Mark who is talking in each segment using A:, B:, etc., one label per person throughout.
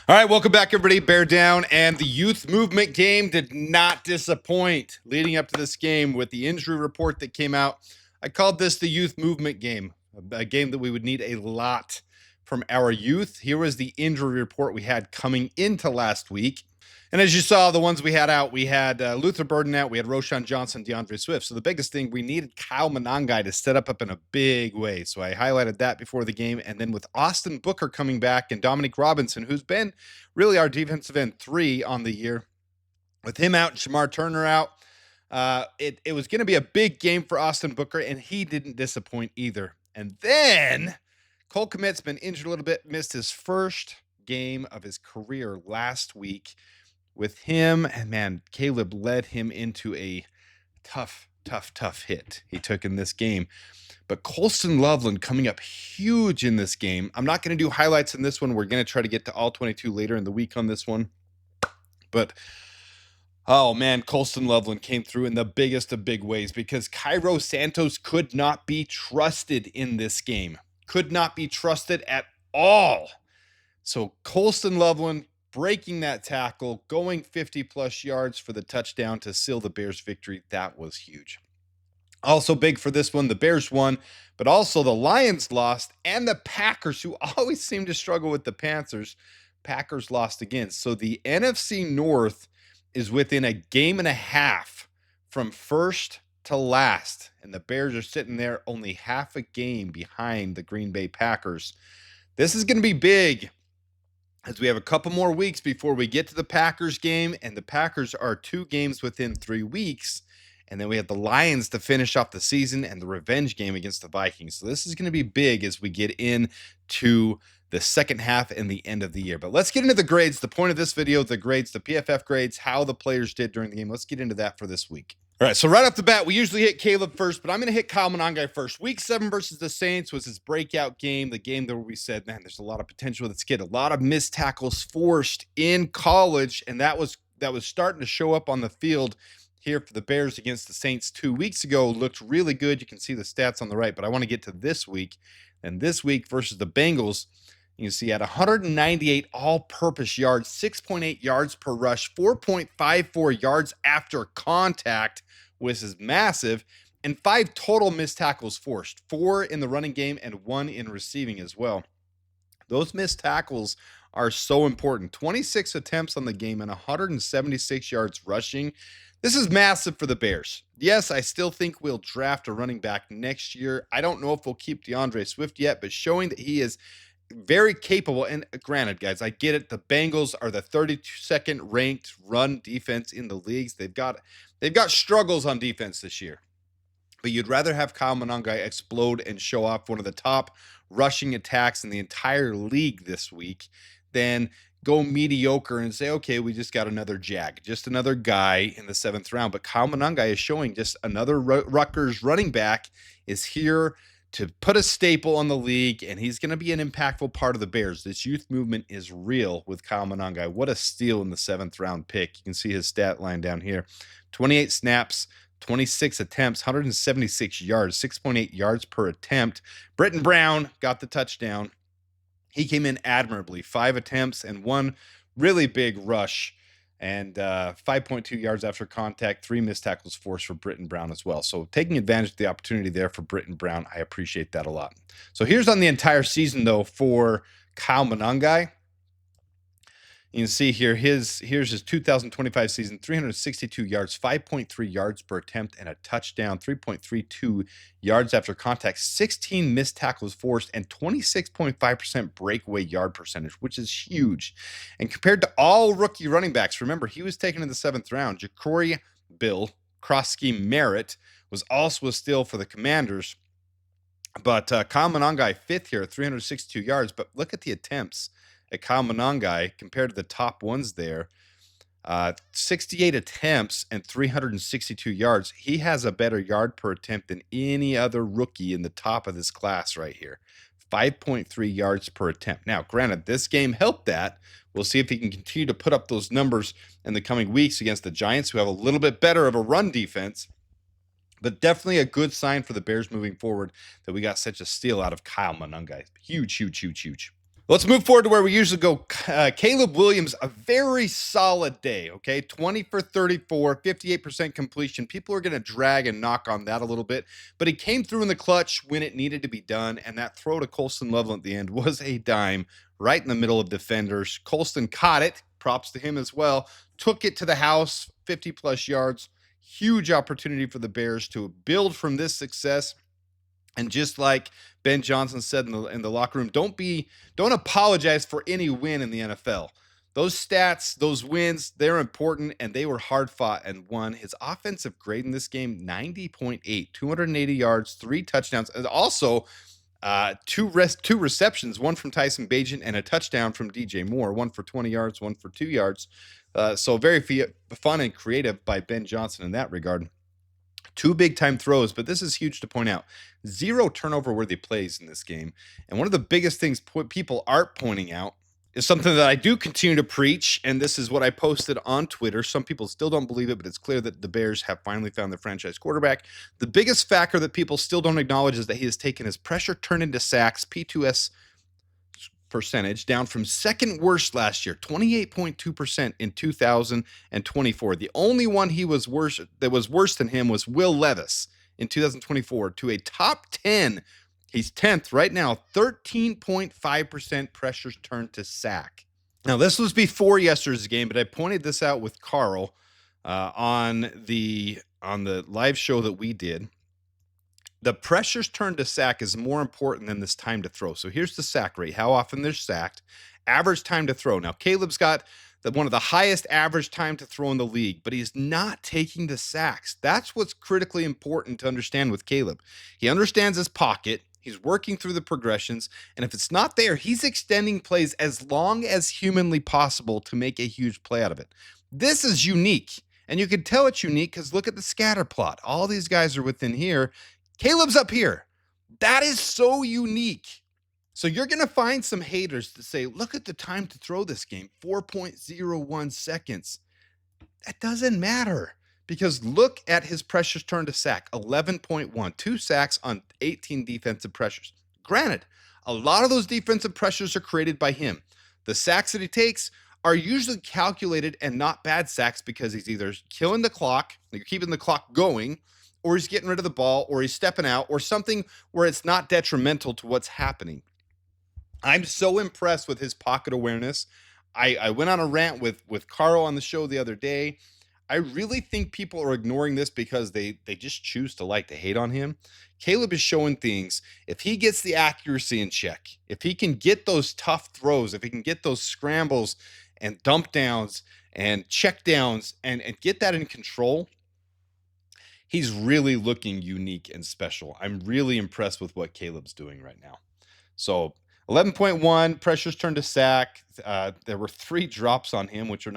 A: All right, welcome back, everybody. Bear down, and the youth movement game did not disappoint. Leading up to this game, with the injury report that came out, I called this the youth movement game, a game that we would need a lot from our youth. Here was the injury report we had coming into last week. And as you saw, the ones we had out, we had Luther Burden out, we had Roshan Johnson, DeAndre Swift. So the biggest thing, we needed Kyle Monangai to set up in a big way. So I highlighted that before the game. And then with Austin Booker coming back and Dominic Robinson, who's been really our defensive end 3 on the year, with him out and Shamar Turner out, it was going to be a big game for Austin Booker, and he didn't disappoint either. And then Cole Kmet's been injured a little bit, missed his first game of his career last week. With him, and man, Caleb led him into a tough hit he took in this game. But Colston Loveland coming up huge in this game. I'm not going to do highlights in this one. We're going to try to get to all 22 later in the week on this one. But, oh man, Colston Loveland came through in the biggest of big ways, because Cairo Santos could not be trusted in this game. Could not be trusted at all. So Colston Loveland breaking that tackle, going 50-plus yards for the touchdown to seal the Bears' victory. That was huge. Also big for this one, the Bears won, but also the Lions lost, and the Packers, who always seem to struggle with the Panthers, Packers lost again. So the NFC North is within a game and a half from first to last, and the Bears are sitting there only half a game behind the Green Bay Packers. This is going to be big, as we have a couple more weeks before we get to the Packers game, and the Packers are 2 games within 3 weeks. And then we have the Lions to finish off the season and the revenge game against the Vikings. So this is going to be big as we get into the second half and the end of the year. But let's get into the grades. The point of this video, the grades, the PFF grades, how the players did during the game. Let's get into that for this week. All right, so right off the bat, we usually hit Caleb first, but I'm going to hit Kyle Monangai first. Week 7 versus the Saints was his breakout game, the game that we said, man, there's a lot of potential with this kid. A lot of missed tackles forced in college, and that was starting to show up on the field here for the Bears against the Saints 2 weeks ago. Looked really good. You can see the stats on the right, but I want to get to this week. And this week versus the Bengals, you can see at 198 all-purpose yards, 6.8 yards per rush, 4.54 yards after contact, which is massive, and 5 total missed tackles forced, 4 in the running game and 1 in receiving as well. Those missed tackles are so important. 26 attempts on the game and 176 yards rushing. This is massive for the Bears. Yes, I still think we'll draft a running back next year. I don't know if we'll keep DeAndre Swift yet, but showing that he is very capable. And granted, guys, I get it. The Bengals are the 32nd ranked run defense in the leagues. They've got struggles on defense this year. But you'd rather have Kyle Monangai explode and show off one of the top rushing attacks in the entire league this week than go mediocre and say, okay, we just got another Jag, just another guy in the 7th round. But Kyle Monangai is showing just another Rutgers running back is here to put a staple on the league, and he's going to be an impactful part of the Bears. This youth movement is real with Kyle Monangai. What a steal in the 7th round pick. You can see his stat line down here. 28 snaps, 26 attempts, 176 yards, 6.8 yards per attempt. Britton Brown got the touchdown. He came in admirably, 5 attempts and 1 really big rush, and 5.2 yards after contact, 3 missed tackles forced for Britton Brown as well. So taking advantage of the opportunity there for Britton Brown, I appreciate that a lot. So here's on the entire season, though, for Kyle Monangai. You can see here, here's his 2025 season, 362 yards, 5.3 yards per attempt, and a touchdown, 3.32 yards after contact, 16 missed tackles forced, and 26.5% breakaway yard percentage, which is huge. And compared to all rookie running backs, remember, he was taken in the 7th round. Ja'Cory Bill, cross-scheme Merritt, was also a steal for the Commanders. But Kyle Monangai, 5th here, 362 yards. But look at the attempts at Kyle Monangai compared to the top ones there. 68 attempts and 362 yards. He has a better yard per attempt than any other rookie in the top of this class right here. 5.3 yards per attempt. Now, granted, this game helped that. We'll see if he can continue to put up those numbers in the coming weeks against the Giants, who have a little bit better of a run defense. But definitely a good sign for the Bears moving forward that we got such a steal out of Kyle Monangai. Huge, huge, huge, huge. Let's move forward to where we usually go. Caleb Williams, a very solid day, okay? 20 for 34, 58% completion. People are going to drag and knock on that a little bit, but he came through in the clutch when it needed to be done, and that throw to Colston Loveland at the end was a dime right in the middle of defenders. Colston caught it, props to him as well, took it to the house, 50-plus yards. Huge opportunity for the Bears to build from this success. And just like Ben Johnson said in the locker room, don't apologize for any win in the NFL. Those stats, those wins, they're important, and they were hard fought and won. His offensive grade in this game, 90.8, 280 yards, 3 touchdowns, and also two receptions, one from Tyson Bagent and a touchdown from DJ Moore, one for 20 yards, one for 2 yards. So very fun and creative by Ben Johnson in that regard. 2 big-time throws, but this is huge to point out. 0 turnover-worthy plays in this game. And one of the biggest things people aren't pointing out is something that I do continue to preach, and this is what I posted on Twitter. Some people still don't believe it, but it's clear that the Bears have finally found their franchise quarterback. The biggest factor that people still don't acknowledge is that he has taken his pressure turned into sacks, P2S percentage, down from second worst last year, 28.2% in 2024. The only one he was worse than him was Will Levis in 2024 to a top 10. He's 10th right now, 13.5% pressures turned to sack. Now, this was before yesterday's game, but I pointed this out with Carl on the live show that we did. The pressures turned to sack is more important than this time to throw. So here's the sack rate, how often they're sacked, average time to throw. Now, Caleb's got one of the highest average time to throw in the league, but he's not taking the sacks. That's what's critically important to understand with Caleb. He understands his pocket. He's working through the progressions, and if it's not there, he's extending plays as long as humanly possible to make a huge play out of it. This is unique, and you can tell it's unique because look at the scatter plot. All these guys are within here. Caleb's up here. That is so unique. So you're going to find some haters to say, look at the time to throw this game, 4.01 seconds. That doesn't matter because look at his pressures turned to sack, 11.1, 2 sacks on 18 defensive pressures. Granted, a lot of those defensive pressures are created by him. The sacks that he takes are usually calculated and not bad sacks because he's either killing the clock, you're keeping the clock going, or he's getting rid of the ball, or he's stepping out, or something where it's not detrimental to what's happening. I'm so impressed with his pocket awareness. I went on a rant with Carl on the show the other day. I really think people are ignoring this because they just choose to like to hate on him. Caleb is showing things. If he gets the accuracy in check, if he can get those tough throws, if he can get those scrambles and dump downs and check downs and get that in control, he's really looking unique and special. I'm really impressed with what Caleb's doing right now. So 11.1 pressures turned to sack. There were 3 drops on him, which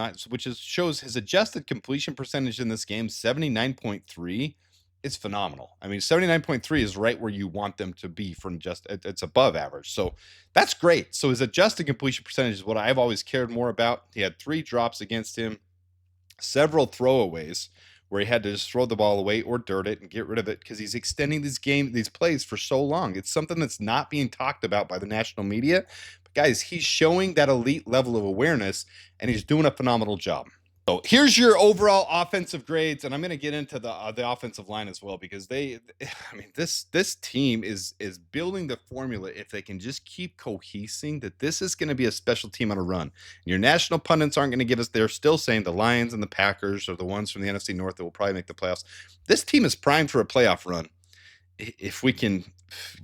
A: shows his adjusted completion percentage in this game, 79.3. It's phenomenal. I mean, 79.3 is right where you want them to be it's above average. So that's great. So his adjusted completion percentage is what I've always cared more about. He had 3 drops against him, several throwaways where he had to just throw the ball away or dirt it and get rid of it because he's extending these plays for so long. It's something that's not being talked about by the national media. But guys, he's showing that elite level of awareness, and he's doing a phenomenal job. So here's your overall offensive grades, and I'm going to get into the offensive line as well because this team is building the formula. If they can just keep cohesing, that this is going to be a special team on a run. And your national pundits aren't going to give us. They're still saying the Lions and the Packers are the ones from the NFC North that will probably make the playoffs. This team is primed for a playoff run. If we can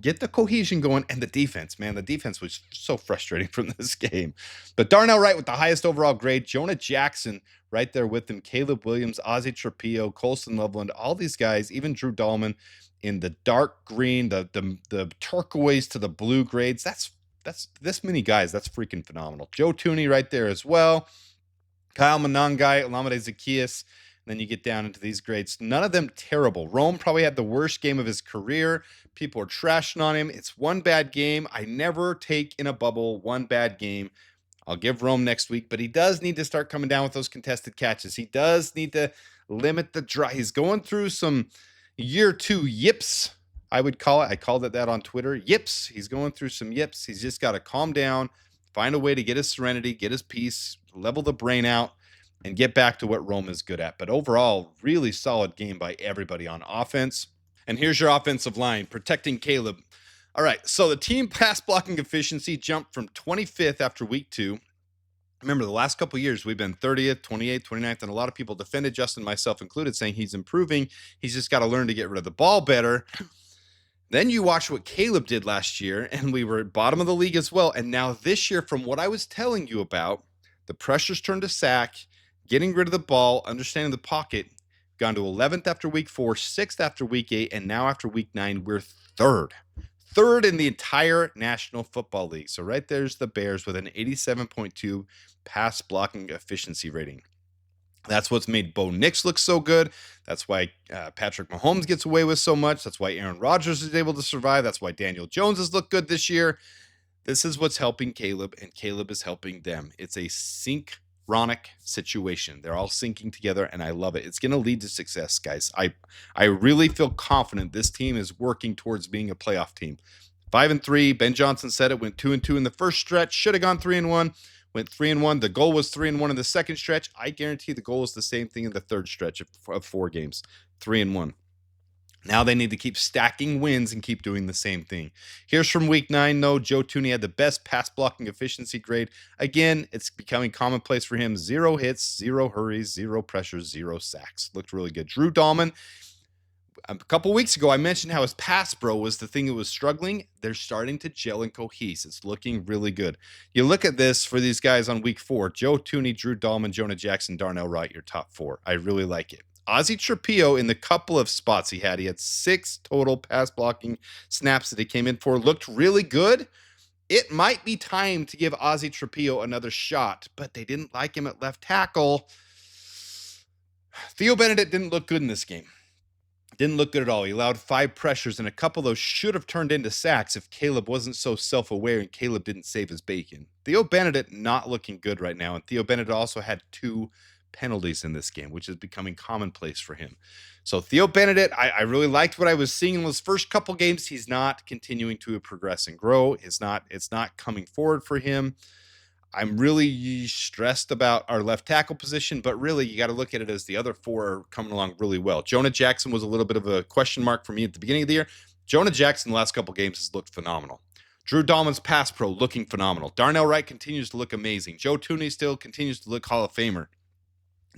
A: get the cohesion going and the defense, man, the defense was so frustrating from this game. But Darnell Wright with the highest overall grade, Jonah Jackson right there with him, Caleb Williams, Ozzie Trapillo, Colston Loveland, all these guys, even Drew Dahlman in the dark green, the turquoise to the blue grades. That's this many guys. That's freaking phenomenal. Joe Tooney right there as well. Kyle Monangai, Olamide Zaccheaus. Then you get down into these grades. None of them terrible. Rome probably had the worst game of his career. People are trashing on him. It's one bad game. I never take in a bubble one bad game. I'll give Rome next week, but he does need to start coming down with those contested catches. He does need to limit the drive. He's going through some year 2 yips, I would call it. I called it that on Twitter. Yips. He's going through some yips. He's just got to calm down find a way to get his serenity, get his peace, level the brain out, and get back to what Rome is good at. But overall, really solid game by everybody on offense. And here's your offensive line protecting Caleb. All right, so the team pass blocking efficiency jumped from 25th after week 2. Remember, the last couple of years, we've been 30th, 28th, 29th, and a lot of people defended Justin, myself included, saying he's improving. He's just got to learn to get rid of the ball better. Then you watch what Caleb did last year, and we were at bottom of the league as well. And now this year, from what I was telling you about, the pressure's turned to sack, getting rid of the ball, understanding the pocket, gone to 11th after week 4, 6th after week 8, and now after week 9, we're third. Third in the entire National Football League. So right there's the Bears with an 87.2 pass blocking efficiency rating. That's what's made Bo Nix look so good. That's why Patrick Mahomes gets away with so much. That's why Aaron Rodgers is able to survive. That's why Daniel Jones has looked good this year. This is what's helping Caleb, and Caleb is helping them. It's a synchronic situation. They're all syncing together, and I love it. It's going to lead to success, guys. I really feel confident this team is working towards being a playoff team. 5-3. Ben Johnson said it. Went 2-2 in the first stretch. Should have gone 3-1. Went 3-1. The goal was 3-1 in the second stretch. I guarantee the goal is the same thing in the third stretch of 4 games. 3-1. Now they need to keep stacking wins and keep doing the same thing. Here's from week 9, though. Joe Thuney had the best pass blocking efficiency grade. Again, it's becoming commonplace for him. 0 hits, 0 hurries, 0 pressures, 0 sacks. Looked really good. Drew Dahlman, a couple weeks ago, I mentioned how his pass bro was the thing that was struggling. They're starting to gel and cohese. It's looking really good. You look at this for these guys on week 4. Joe Thuney, Drew Dahlman, Jonah Jackson, Darnell Wright, your top 4. I really like it. Ozzie Trapillo, in the couple of spots he had 6 total pass blocking snaps that he came in for, looked really good. It might be time to give Ozzie Trapillo another shot, but they didn't like him at left tackle. Theo Benedict didn't look good in this game. Didn't look good at all. He allowed 5 pressures, and a couple of those should have turned into sacks if Caleb wasn't so self-aware and Caleb didn't save his bacon. Theo Benedict not looking good right now, and Theo Benedict also had 2 penalties in this game, which is becoming commonplace for him. So Theo Benedict, I really liked what I was seeing in those first couple games. He's not continuing to progress and grow. It's not coming forward for him. I'm really stressed about our left tackle position, but really you got to look at it as the other 4 are coming along really well. Jonah Jackson was a little bit of a question mark for me at the beginning of the year. Jonah Jackson the last couple games has looked phenomenal. Drew Dahlman's pass pro looking phenomenal. Darnell Wright continues to look amazing. Joe Thuney still continues to look Hall of Famer.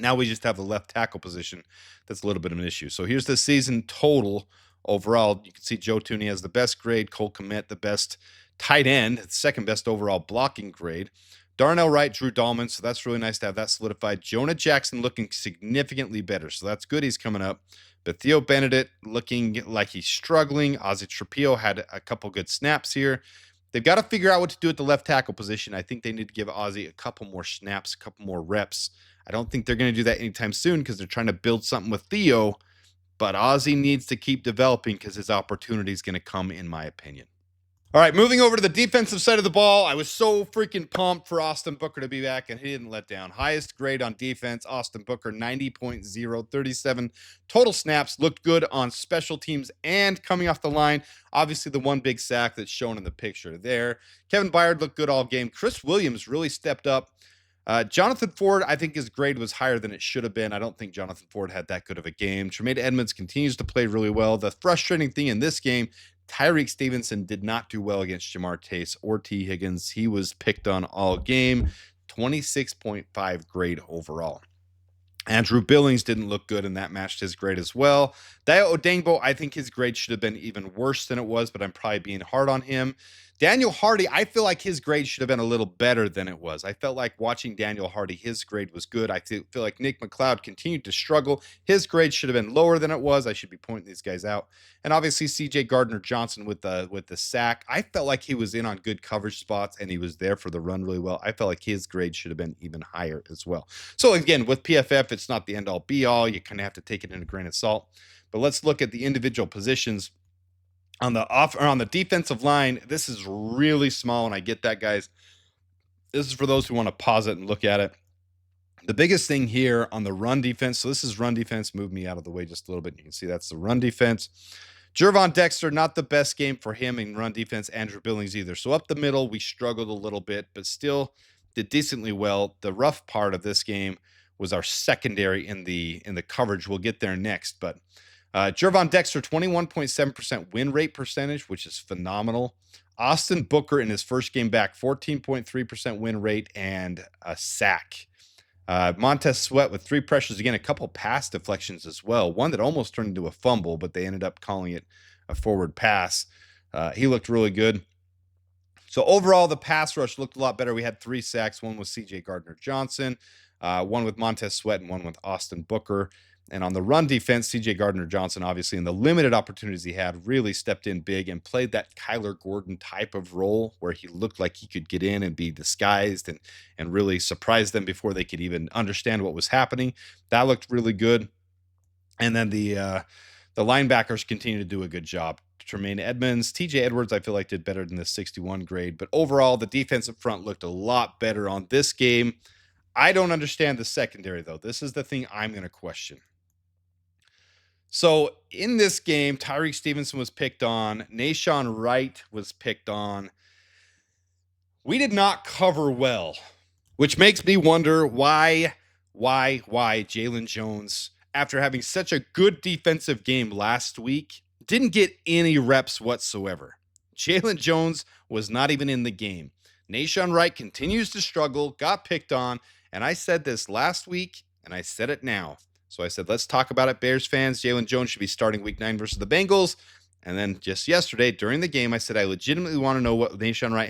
A: Now we just have the left tackle position that's a little bit of an issue. So here's the season total overall. You can see Joe Thuney has the best grade. Cole Kmet, the best tight end, second best overall blocking grade. Darnell Wright, Drew Dahlman, so that's really nice to have that solidified. Jonah Jackson looking significantly better, so that's good. He's coming up. But Theo Benedict looking like he's struggling. Ozzie Trapillo had a couple good snaps here. They've got to figure out what to do at the left tackle position. I think they need to give Ozzie a couple more snaps, a couple more reps. I don't think they're going to do that anytime soon because they're trying to build something with Theo. But Ozzie needs to keep developing because his opportunity is going to come, in my opinion. All right, moving over to the defensive side of the ball. I was so freaking pumped for Austin Booker to be back, and he didn't let down. Highest grade on defense, Austin Booker, 90.0, 37 total snaps. Looked good on special teams and coming off the line. Obviously, the one big sack that's shown in the picture there. Kevin Byard looked good all game. Chris Williams really stepped up. Jonathan Ford, I think his grade was higher than it should have been. I don't think Jonathan Ford had that good of a game. Tremaine Edmonds continues to play really well. The frustrating thing in this game, Tyreek Stevenson did not do well against Jamar Chase or T. Higgins. He was picked on all game. 26.5 grade overall. Andrew Billings didn't look good, and that matched his grade as well. Dayo Odengbo, I think his grade should have been even worse than it was, but I'm probably being hard on him. Daniel Hardy, I feel like his grade should have been a little better than it was. I felt like watching Daniel Hardy, his grade was good. I feel like Nick McLeod continued to struggle. His grade should have been lower than it was. I should be pointing these guys out. And obviously CJ Gardner-Johnson with the sack. I felt like he was in on good coverage spots, and he was there for the run really well. I felt like his grade should have been even higher as well. So again, with PFF, it's not the end-all be-all. You kind of have to take it in a grain of salt. But let's look at the individual positions. On the defensive line, this is really small, and I get that, guys. This is for those who want to pause it and look at it. The biggest thing here on the run defense, so this is run defense. Move me out of the way just a little bit. You can see that's the run defense. Gervon Dexter, not the best game for him in run defense. Andrew Billings either. So up the middle, we struggled a little bit, but still did decently well. The rough part of this game was our secondary in the coverage. We'll get there next, but Gervon Dexter, 21.7% win rate percentage, which is phenomenal. Austin Booker in his first game back, 14.3% win rate and a sack. Montez Sweat with 3 pressures, again, a couple pass deflections as well. One that almost turned into a fumble, but they ended up calling it a forward pass. He looked really good. So overall, the pass rush looked a lot better. We had 3 sacks. One with C.J. Gardner-Johnson, one with Montez Sweat, and one with Austin Booker. And on the run defense, C.J. Gardner-Johnson, obviously, in the limited opportunities he had, really stepped in big and played that Kyler Gordon type of role where he looked like he could get in and be disguised and really surprise them before they could even understand what was happening. That looked really good. And then the linebackers continue to do a good job. Tremaine Edmonds, TJ Edwards, I feel like did better than the 61 grade. But overall, the defensive front looked a lot better on this game. I don't understand the secondary, though. This is the thing I'm going to question. So in this game, Tyreek Stevenson was picked on. Nahshon Wright was picked on. We did not cover well, which makes me wonder why Jalen Jones, after having such a good defensive game last week, didn't get any reps whatsoever. Jalen Jones was not even in the game. Nahshon Wright continues to struggle, got picked on, and I said this last week, and I said it now. So I said, let's talk about it, Bears fans. Jalen Jones should be starting week 9 versus the Bengals. And then just yesterday during the game, I said, I legitimately want to know what Nahshon Wright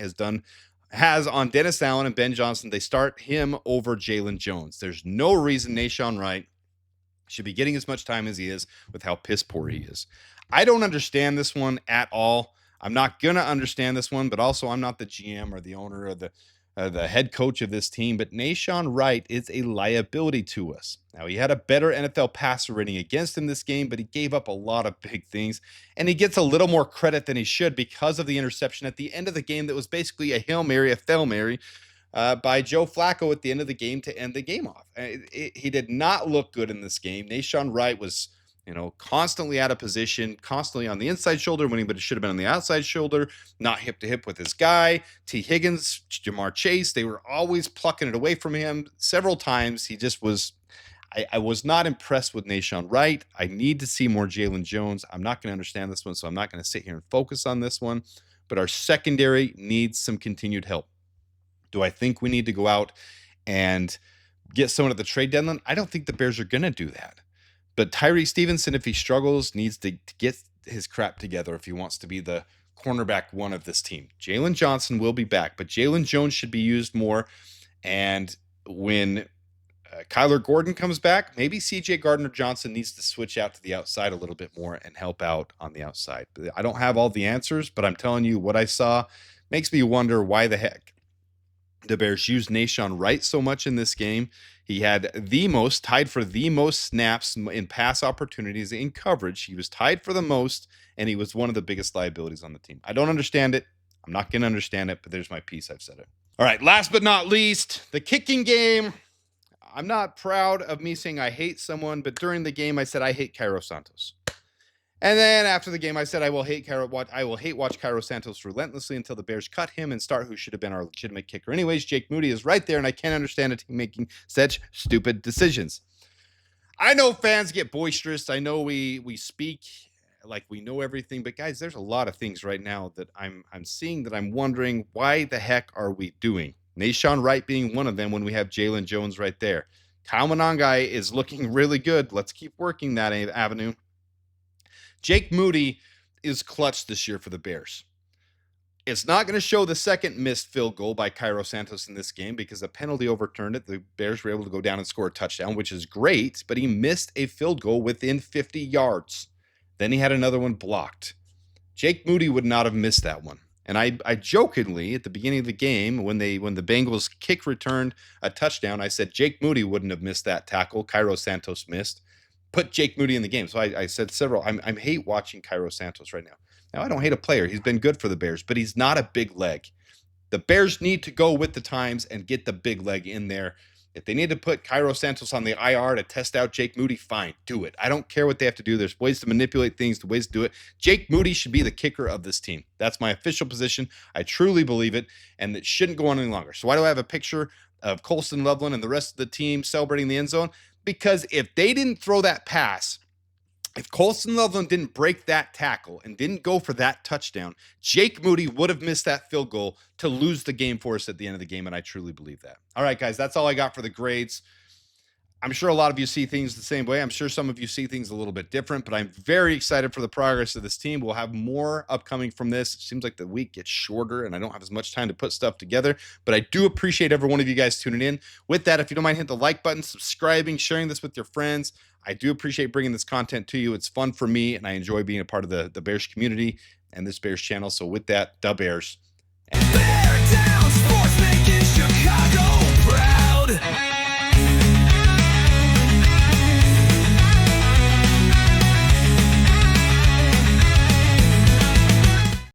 A: has on Dennis Allen and Ben Johnson. They start him over Jalen Jones. There's no reason Nahshon Wright should be getting as much time as he is with how piss poor he is. I don't understand this one at all. I'm not going to understand this one, but also I'm not the GM or the owner or the head coach of this team, but Nahshon Wright is a liability to us. Now, he had a better NFL passer rating against him this game, but he gave up a lot of big things, and he gets a little more credit than he should because of the interception at the end of the game that was basically a Hail Mary, a Fail Mary by Joe Flacco at the end of the game to end the game off. He did not look good in this game. Nahshon Wright was constantly out of position, constantly on the inside shoulder when he should have been on the outside shoulder, not hip to hip with his guy. T. Higgins, Jamar Chase, they were always plucking it away from him several times. He just was, I was not impressed with Nahshon Wright. I need to see more Jalen Jones. I'm not going to understand this one, so I'm not going to sit here and focus on this one. But our secondary needs some continued help. Do I think we need to go out and get someone at the trade deadline? I don't think the Bears are going to do that. But Tyreek Stevenson, if he struggles, needs to get his crap together if he wants to be the cornerback one of this team. Jalen Johnson will be back, but Jalen Jones should be used more. And when Kyler Gordon comes back, maybe C.J. Gardner-Johnson needs to switch out to the outside a little bit more and help out on the outside. I don't have all the answers, but I'm telling you what I saw makes me wonder why the heck the Bears used Nahshon Wright so much in this game. He had tied for the most snaps in pass opportunities in coverage. He was tied for the most, and he was one of the biggest liabilities on the team. I don't understand it. I'm not going to understand it, but there's my piece. I've said it. All right, last but not least, the kicking game. I'm not proud of me saying I hate someone, but during the game, I said I hate Cairo Santos. And then after the game, I said I will hate watch Cairo Santos relentlessly until the Bears cut him and start who should have been our legitimate kicker. Anyways, Jake Moody is right there, and I can't understand a team making such stupid decisions. I know fans get boisterous. I know we speak like we know everything, but guys, there's a lot of things right now that I'm seeing that I'm wondering why the heck are we doing? Nahshon Wright being one of them when we have Jalen Jones right there. Kyle Monangai is looking really good. Let's keep working that avenue. Jake Moody is clutch this year for the Bears. It's not going to show the second missed field goal by Cairo Santos in this game because the penalty overturned it. The Bears were able to go down and score a touchdown, which is great, but he missed a field goal within 50 yards. Then he had another one blocked. Jake Moody would not have missed that one. And I jokingly, at the beginning of the game, when the Bengals kick returned a touchdown, I said Jake Moody wouldn't have missed that tackle. Cairo Santos missed. Put Jake Moody in the game. So I said several. I hate watching Cairo Santos right now. Now, I don't hate a player. He's been good for the Bears, but he's not a big leg. The Bears need to go with the times and get the big leg in there. If they need to put Cairo Santos on the IR to test out Jake Moody, fine, do it. I don't care what they have to do. There's ways to manipulate things, ways to do it. Jake Moody should be the kicker of this team. That's my official position. I truly believe it, and it shouldn't go on any longer. So why do I have a picture of Colston Loveland and the rest of the team celebrating the end zone? Because if they didn't throw that pass, if Colston Loveland didn't break that tackle and didn't go for that touchdown, Jake Moody would have missed that field goal to lose the game for us at the end of the game, and I truly believe that. All right, guys, that's all I got for the grades. I'm sure a lot of you see things the same way. I'm sure some of you see things a little bit different, but I'm very excited for the progress of this team. We'll have more upcoming from this. It seems like the week gets shorter and I don't have as much time to put stuff together, but I do appreciate every one of you guys tuning in. With that, if you don't mind hitting the like button, subscribing, sharing this with your friends. I do appreciate bringing this content to you. It's fun for me, and I enjoy being a part of the Bears community and this Bears channel. So with that, the Bears.